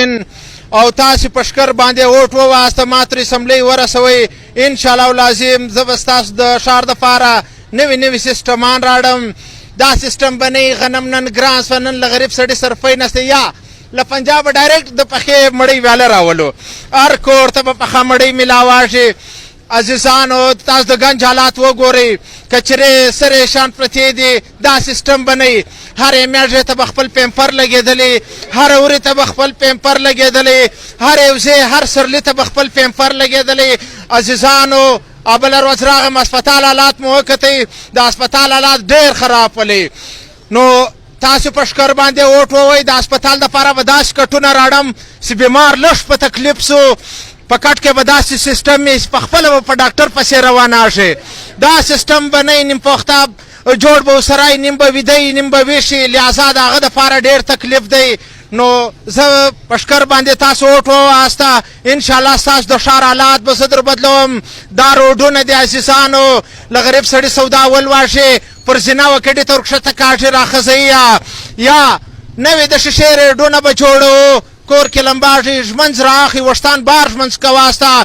او تاسو پشکر باندې ووټ وواسطه ماترې اسمبلی ورسوئ انشاءالله العظیم زه به ستاسو د ښار دپاره نوي سیسټمان راوړم دا سیسټم به نه غنم نن ګران شوه نن له غریب سړي صرفۍ نسته یا له پنجابه ډایرکټ د پخې مړۍ ویاله راولو هر کور ته به پخه مړۍ میلاوه شي عزیزانو تاسو د ګنج حالات وګورئ که چېرې سریشان پرتې دي دا سیسټم به نه هرې میاشتې ته به خپل پیمپر لګېدلی هر ورې ته به خپل پیمپر لګېدلی هر یو ځای هر سرلي ته به خپل پیمپر لګېدلی عزیزانو او بله ورځ راغم اسپتال حالات مو وکتئ د اسپتال حالات ډېر خراب ولې نو تاسو په شکر باندې ووټ ووئ د اسپتال دپاره به داسې کټونه راوړم چې بیمار لږ په تکلیف سو په کټ کې به داسې سیسټم وي چې پخپله به په ډاکټر پسې روانه شي دا سیسټم به نه نیم پوخته جوړ به ورسره نیم به ویده نیم به ویښ لہذا د هغه دپاره ډېر تکلیف دی نو زه په شکر باندې تاسو ووټ وواسطه انشاءالله ستاسو د ښار حالات به زه در بدلوم دا روډونه دي عزیزانو له غریب سړي سودا ولواشي پر زنا وکډې ته ورکښته کاټې راخځوي یا نوې د شیشې ریډونه به جوړو کور کې لمباږي ژمنځ رااخلي وشتان بار ژمنځ کواسته